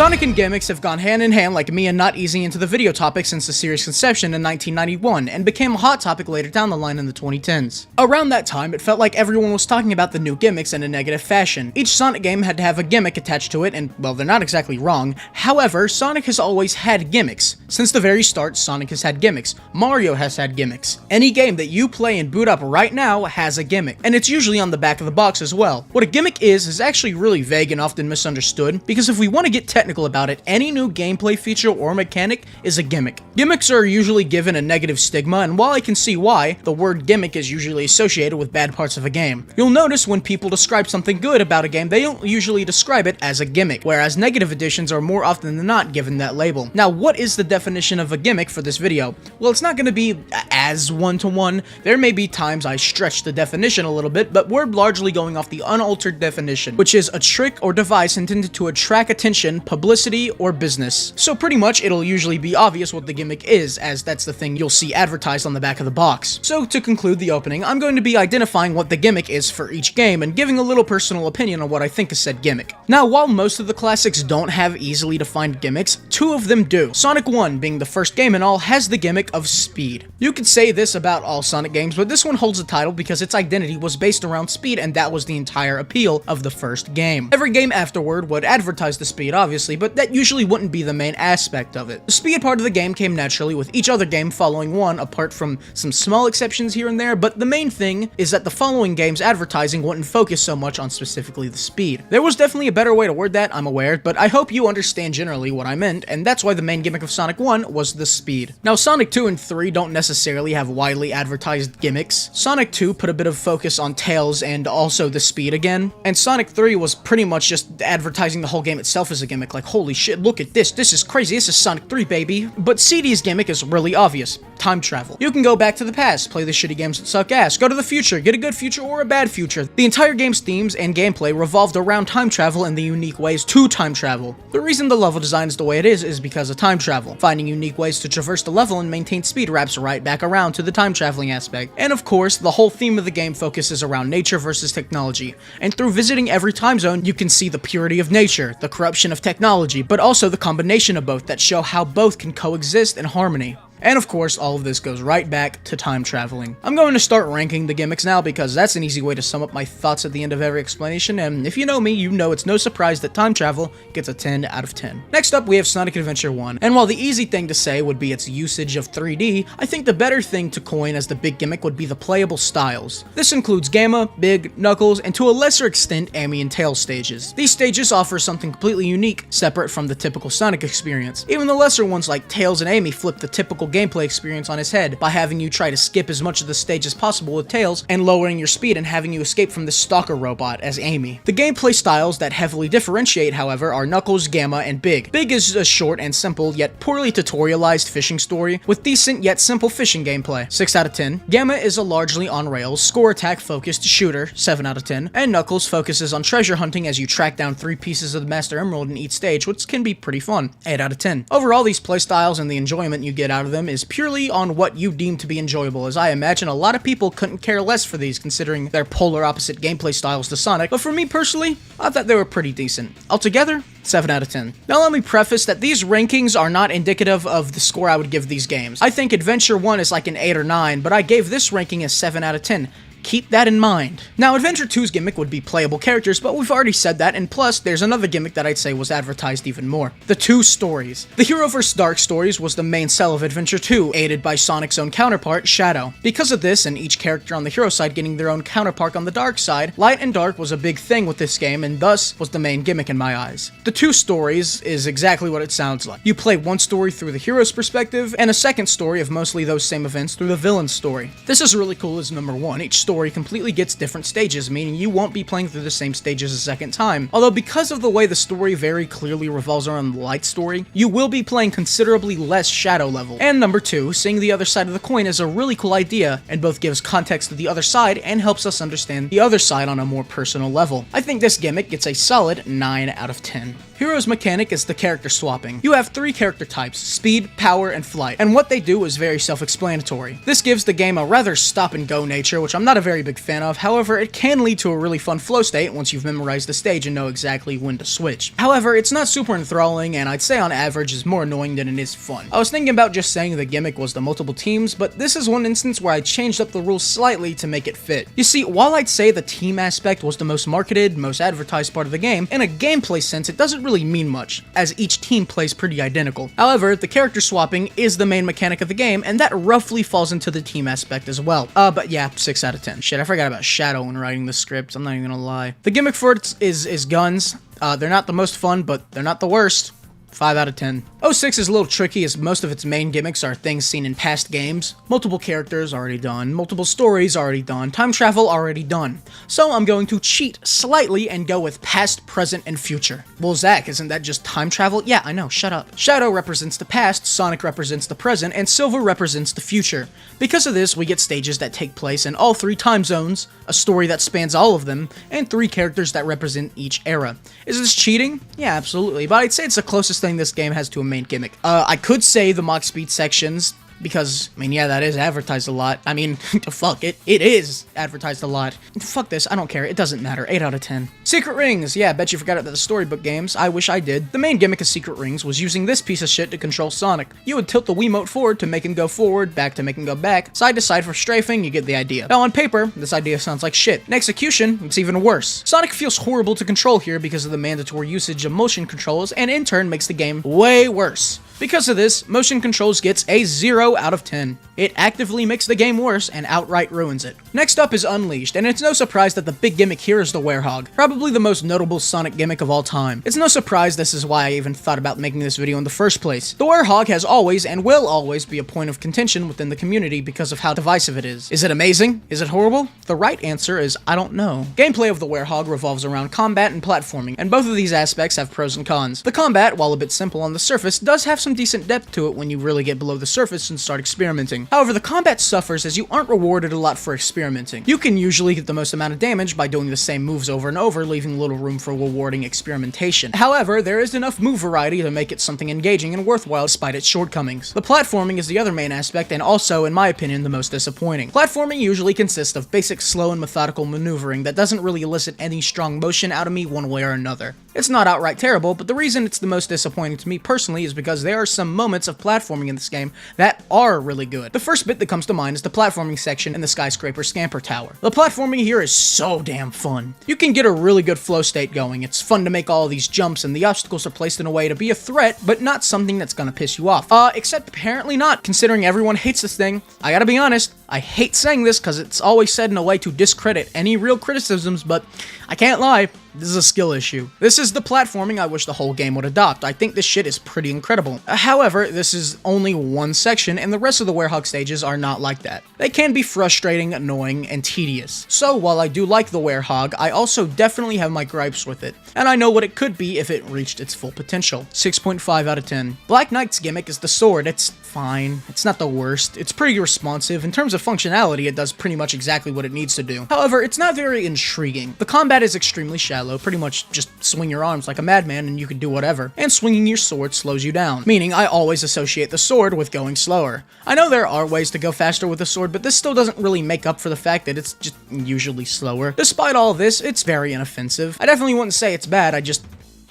Sonic and gimmicks have gone hand in hand like me and not easing into the video topic since the series' conception in 1991, and became a hot topic later down the line in the 2010s. Around that time, it felt like everyone was talking about the new gimmicks in a negative fashion. Each Sonic game had to have a gimmick attached to it, and, well, they're not exactly wrong. However, Sonic has always had gimmicks. Since the very start, Sonic has had gimmicks. Mario has had gimmicks. Any game that you play and boot up right now has a gimmick, and it's usually on the back of the box as well. What a gimmick is actually really vague and often misunderstood, because if we want to get technical about it, any new gameplay feature or mechanic is a gimmick. Gimmicks are usually given a negative stigma, and while I can see why, the word gimmick is usually associated with bad parts of a game. You'll notice when people describe something good about a game, they don't usually describe it as a gimmick, whereas negative additions are more often than not given that label. Now, what is the definition of a gimmick for this video? Well, it's not going to be as one-to-one. There may be times I stretch the definition a little bit, but we're largely going off the unaltered definition, which is a trick or device intended to attract attention, publicity, or business. So pretty much it'll usually be obvious what the gimmick is, as that's the thing you'll see advertised on the back of the box. So to conclude the opening, I'm going to be identifying what the gimmick is for each game and giving a little personal opinion on what I think is said gimmick. Now, while most of the classics don't have easily defined gimmicks, two of them do. Sonic 1, being the first game in all, has the gimmick of speed. You could say this about all Sonic games, but this one holds the title because its identity was based around speed, and that was the entire appeal of the first game. Every game afterward would advertise the speed, obviously, but that usually wouldn't be the main aspect of it. The speed part of the game came naturally, with each other game following one, apart from some small exceptions here and there, but the main thing is that the following game's advertising wouldn't focus so much on specifically the speed. There was definitely a better way to word that, I'm aware, but I hope you understand generally what I meant, and that's why the main gimmick of Sonic 1 was the speed. Now, Sonic 2 and 3 don't necessarily have widely advertised gimmicks. Sonic 2 put a bit of focus on Tails and also the speed again, and Sonic 3 was pretty much just advertising the whole game itself as a gimmick, like, holy shit, look at this is crazy, this is Sonic 3, baby. But CD's gimmick is really obvious. Time travel. You can go back to the past, play the shitty games that suck ass, go to the future, get a good future or a bad future. The entire game's themes and gameplay revolved around time travel and the unique ways to time travel. The reason the level design is the way it is because of time travel. Finding unique ways to traverse the level and maintain speed wraps right back around to the time traveling aspect. And of course, the whole theme of the game focuses around nature versus technology. And through visiting every time zone, you can see the purity of nature, the corruption of technology, but also the combination of both that show how both can coexist in harmony. And of course, all of this goes right back to time traveling. I'm going to start ranking the gimmicks now because that's an easy way to sum up my thoughts at the end of every explanation, and if you know me, you know it's no surprise that time travel gets a 10 out of 10. Next up, we have Sonic Adventure 1, and while the easy thing to say would be its usage of 3D, I think the better thing to coin as the big gimmick would be the playable styles. This includes Gamma, Big, Knuckles, and to a lesser extent, Amy and Tails stages. These stages offer something completely unique, separate from the typical Sonic experience. Even the lesser ones like Tails and Amy flip the typical gameplay experience on his head by having you try to skip as much of the stage as possible with Tails and lowering your speed and having you escape from the stalker robot as Amy. The gameplay styles that heavily differentiate, however, are Knuckles, Gamma, and Big. Big is a short and simple yet poorly tutorialized fishing story with decent yet simple fishing gameplay, 6 out of 10. Gamma is a largely on-rails, score attack focused shooter, 7 out of 10. And Knuckles focuses on treasure hunting as you track down 3 pieces of the Master Emerald in each stage, which can be pretty fun, 8 out of 10. Overall, these playstyles and the enjoyment you get out of them is purely on what you deem to be enjoyable, as I imagine a lot of people couldn't care less for these considering their polar opposite gameplay styles to Sonic, but for me personally, I thought they were pretty decent. Altogether, 7 out of 10. Now let me preface that these rankings are not indicative of the score I would give these games. I think Adventure 1 is like an 8 or 9, but I gave this ranking a 7 out of 10. Keep that in mind. Now, Adventure 2's gimmick would be playable characters, but we've already said that, and plus, there's another gimmick that I'd say was advertised even more. The 2 stories. The Hero vs. Dark stories was the main sell of Adventure 2, aided by Sonic's own counterpart, Shadow. Because of this, and each character on the hero side getting their own counterpart on the dark side, Light and Dark was a big thing with this game, and thus was the main gimmick in my eyes. The 2 stories is exactly what it sounds like. You play one story through the hero's perspective, and a second story of mostly those same events through the villain's story. This is really cool as number 1. Each story completely gets different stages, meaning you won't be playing through the same stages a second time. Although because of the way the story very clearly revolves around the Light story, you will be playing considerably less Shadow level. And number 2, seeing the other side of the coin is a really cool idea, and both gives context to the other side and helps us understand the other side on a more personal level. I think this gimmick gets a solid 9 out of 10. Hero's mechanic is the character swapping. You have 3 character types, speed, power, and flight, and what they do is very self-explanatory. This gives the game a rather stop-and-go nature, which I'm not a very big fan of. However, it can lead to a really fun flow state once you've memorized the stage and know exactly when to switch. However, it's not super enthralling, and I'd say on average is more annoying than it is fun. I was thinking about just saying the gimmick was the multiple teams, but this is one instance where I changed up the rules slightly to make it fit. You see, while I'd say the team aspect was the most marketed, most advertised part of the game, in a gameplay sense it doesn't really mean much, as each team plays pretty identical. However, the character swapping is the main mechanic of the game, and that roughly falls into the team aspect as well. But yeah, 6 out of 10. Shit, I forgot about Shadow when writing the script, I'm not even gonna lie. The gimmick for it is guns. They're not the most fun, but they're not the worst. 5 out of 10. 06 is a little tricky as most of its main gimmicks are things seen in past games. Multiple characters already done, multiple stories already done, time travel already done. So I'm going to cheat slightly and go with past, present, and future. Well, Zach, isn't that just time travel? Yeah, I know, shut up. Shadow represents the past, Sonic represents the present, and Silver represents the future. Because of this, we get stages that take place in all 3 time zones, a story that spans all of them, and 3 characters that represent each era. Is this cheating? Yeah, absolutely, but I'd say it's the closest thing this game has to a main gimmick. I could say the mock speed sections, because, I mean, yeah, that is advertised a lot. I mean, fuck, it is advertised a lot. Fuck this, I don't care, it doesn't matter. 8 out of 10. Secret Rings, yeah, bet you forgot about the storybook games. I wish I did. The main gimmick of Secret Rings was using this piece of shit to control Sonic. You would tilt the Wiimote forward to make him go forward, back to make him go back, side to side for strafing, you get the idea. Now on paper, this idea sounds like shit. In execution, it's even worse. Sonic feels horrible to control here because of the mandatory usage of motion controls, and in turn makes the game way worse. Because of this, motion controls gets a 0 out of 10. It actively makes the game worse and outright ruins it. Next up is Unleashed, and it's no surprise that the big gimmick here is the Werehog, probably the most notable Sonic gimmick of all time. It's no surprise this is why I even thought about making this video in the first place. The Werehog has always and will always be a point of contention within the community because of how divisive it is. Is it amazing? Is it horrible? The right answer is I don't know. Gameplay of the Werehog revolves around combat and platforming, and both of these aspects have pros and cons. The combat, while a bit simple on the surface, does have some decent depth to it when you really get below the surface and start experimenting. However, the combat suffers as you aren't rewarded a lot for experimenting. You can usually get the most amount of damage by doing the same moves over and over, leaving little room for rewarding experimentation. However, there is enough move variety to make it something engaging and worthwhile despite its shortcomings. The platforming is the other main aspect and also, in my opinion, the most disappointing. Platforming usually consists of basic slow and methodical maneuvering that doesn't really elicit any strong motion out of me one way or another. It's not outright terrible, but the reason it's the most disappointing to me personally is because there are some moments of platforming in this game that are really good. The first bit that comes to mind is the platforming section in the skyscraper scamper tower. The platforming here is so damn fun. You can get a really good flow state going. It's fun to make all these jumps, and the obstacles are placed in a way to be a threat, but not something that's gonna piss you off. Except apparently not, considering everyone hates this thing. I gotta be honest, I hate saying this because it's always said in a way to discredit any real criticisms, but I can't lie. This is a skill issue. This is the platforming I wish the whole game would adopt. I think this shit is pretty incredible. However, this is only one section, and the rest of the Werehog stages are not like that. They can be frustrating, annoying, and tedious. So, while I do like the Werehog, I also definitely have my gripes with it, and I know what it could be if it reached its full potential. 6.5 out of 10. Black Knight's gimmick is the sword. It's fine. It's not the worst. It's pretty responsive. In terms of functionality, it does pretty much exactly what it needs to do. However, it's not very intriguing. The combat is extremely shallow, pretty much just swing your arms like a madman and you can do whatever, and swinging your sword slows you down, meaning I always associate the sword with going slower. I know there are ways to go faster with the sword, but this still doesn't really make up for the fact that it's just usually slower. Despite all this, it's very inoffensive. I definitely wouldn't say it's bad, I just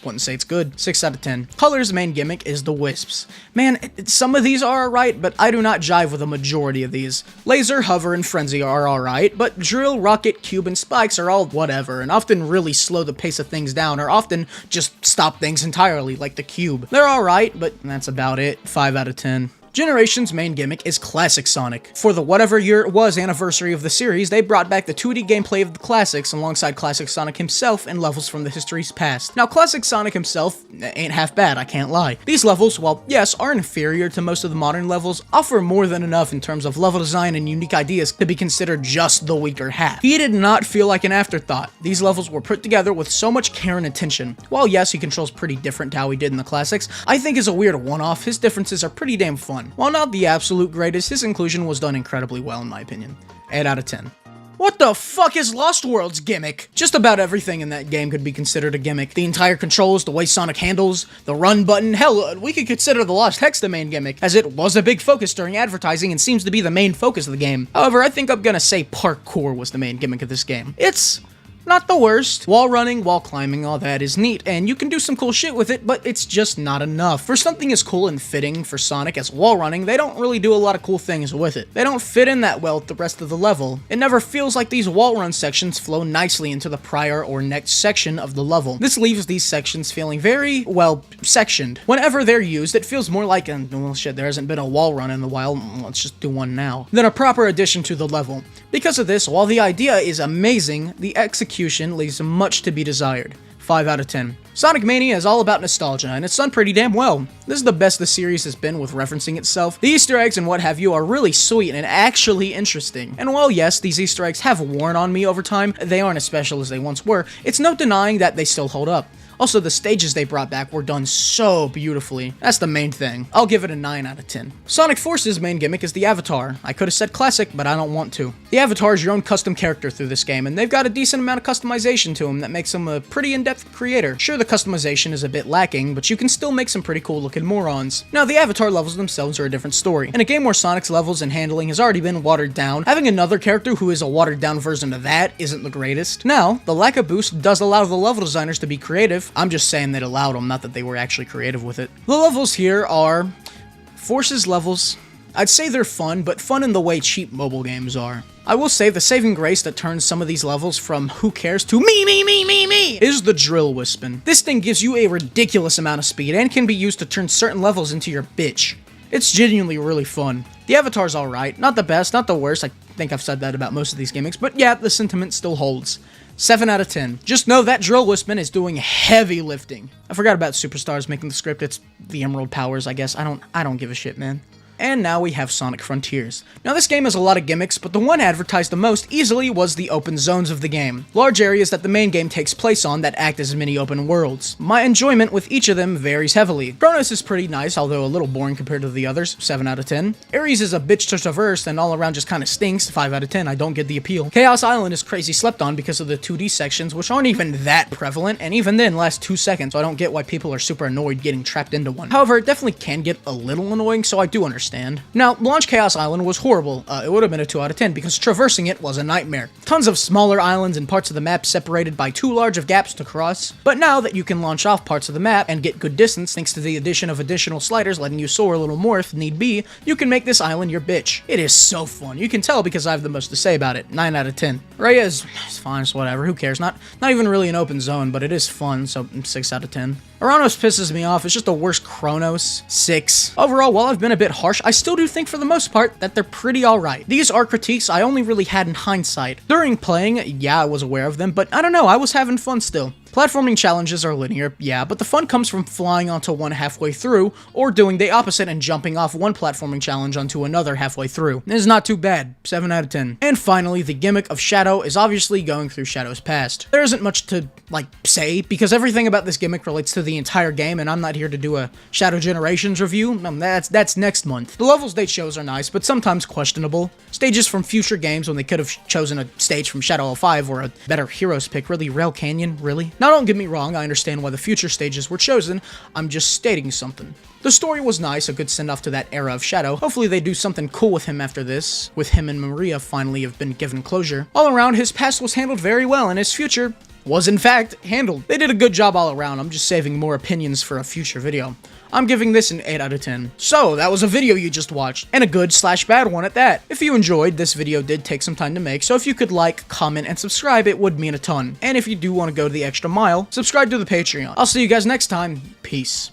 wouldn't say it's good. 6 out of 10. Color's main gimmick is the wisps. Man, some of these are alright, but I do not jive with a majority of these. Laser, Hover, and Frenzy are alright, but Drill, Rocket, Cube, and Spikes are all whatever, and often really slow the pace of things down, or often just stop things entirely, like the Cube. They're alright, but that's about it. 5 out of 10. Generation's main gimmick is Classic Sonic. For the whatever year it was anniversary of the series, they brought back the 2D gameplay of the classics alongside Classic Sonic himself and levels from the history's past. Now, Classic Sonic himself ain't half bad, I can't lie. These levels, while yes, are inferior to most of the modern levels, offer more than enough in terms of level design and unique ideas to be considered just the weaker half. He did not feel like an afterthought. These levels were put together with so much care and attention. While yes, he controls pretty different to how he did in the classics, I think as a weird one-off, his differences are pretty damn fun. While not the absolute greatest, his inclusion was done incredibly well in my opinion. 8 out of 10. What the fuck is Lost World's gimmick? Just about everything in that game could be considered a gimmick. The entire controls, the way Sonic handles, the run button, hell, we could consider the lost text the main gimmick, as it was a big focus during advertising and seems to be the main focus of the game. However, I think I'm gonna say parkour was the main gimmick of this game. It's not the worst. Wall running, wall climbing, all that is neat, and you can do some cool shit with it, but it's just not enough. For something as cool and fitting for Sonic as wall running, they don't really do a lot of cool things with it. They don't fit in that well with the rest of the level. It never feels like these wall run sections flow nicely into the prior or next section of the level. This leaves these sections feeling very, well, sectioned. Whenever they're used, it feels more like, well shit, there hasn't been a wall run in a while, let's just do one now, than a proper addition to the level. Because of this, while the idea is amazing, the execution leaves much to be desired. 5 out of 10. Sonic Mania is all about nostalgia, and it's done pretty damn well. This is the best the series has been with referencing itself. The Easter eggs and what have you are really sweet and actually interesting. And while yes, these Easter eggs have worn on me over time, they aren't as special as they once were, it's no denying that they still hold up. Also, the stages they brought back were done so beautifully. That's the main thing. I'll give it a 9 out of 10. Sonic Force's main gimmick is the Avatar. I could have said classic, but I don't want to. The Avatar is your own custom character through this game, and they've got a decent amount of customization to him that makes him a pretty in-depth creator. Sure, the customization is a bit lacking, but you can still make some pretty cool looking morons. Now, the Avatar levels themselves are a different story. In a game where Sonic's levels and handling has already been watered down, having another character who is a watered down version of that isn't the greatest. Now, the lack of boost does allow the level designers to be creative. I'm just saying that allowed them, not that they were actually creative with it. The levels here are Force's levels. I'd say they're fun, but fun in the way cheap mobile games are. I will say the saving grace that turns some of these levels from who cares to me is the drill wispin. This thing gives you a ridiculous amount of speed and can be used to turn certain levels into your bitch. It's genuinely really fun. The Avatar's alright, not the best, not the worst. I think I've said that about most of these gimmicks, but yeah, the sentiment still holds. 7 out of 10. Just know that drill wispin is doing heavy lifting. I forgot about Superstars making the script. It's the Emerald Powers, I guess. I don't give a shit, man. And now we have Sonic Frontiers. Now this game has a lot of gimmicks, but the one advertised the most easily was the open zones of the game. Large areas that the main game takes place on that act as mini open worlds. My enjoyment with each of them varies heavily. Kronos is pretty nice, although a little boring compared to the others, 7 out of 10. Ares is a bitch to traverse and all around just kinda stinks, 5 out of 10, I don't get the appeal. Chaos Island is crazy slept on because of the 2D sections, which aren't even that prevalent, and even then last 2 seconds, so I don't get why people are super annoyed getting trapped into one. However, it definitely can get a little annoying, so I do understand. Now, Launch Chaos Island was horrible. It would have been a 2 out of 10 because traversing it was a nightmare. Tons of smaller islands and parts of the map separated by too large of gaps to cross. But now that you can launch off parts of the map and get good distance thanks to the addition of additional sliders letting you soar a little more if need be, you can make this island your bitch. It is so fun. You can tell because I have the most to say about it. 9 out of 10. Raya is fine, it's whatever, who cares? Not even really an open zone, but it is fun, so 6 out of 10. Aranos pisses me off, it's just the worst Kronos. 6. Overall, while I've been a bit harsh, I still do think for the most part that they're pretty alright. These are critiques I only really had in hindsight. During playing, yeah, I was aware of them, but I don't know, I was having fun still. Platforming challenges are linear, yeah, but the fun comes from flying onto one halfway through, or doing the opposite and jumping off one platforming challenge onto another halfway through. It's not too bad, 7 out of 10. And finally, the gimmick of Shadow is obviously going through Shadow's past. There isn't much to, say, because everything about this gimmick relates to the entire game, and I'm not here to do a Shadow Generations review. That's next month. The levels they chose are nice, but sometimes questionable. Stages from future games when they could have chosen a stage from Shadow 5 or a better Heroes pick, really? Rail Canyon, really? Now don't get me wrong, I understand why the future stages were chosen, I'm just stating something. The story was nice, a good send-off to that era of Shadow. Hopefully they do something cool with him after this, with him and Maria finally have been given closure. All around, his past was handled very well, and his future was in fact handled. They did a good job all around, I'm just saving more opinions for a future video. I'm giving this an 8 out of 10. So, that was a video you just watched, and a good/bad one at that. If you enjoyed, this video did take some time to make, so if you could like, comment, and subscribe, it would mean a ton. And if you do want to go the extra mile, subscribe to the Patreon. I'll see you guys next time. Peace.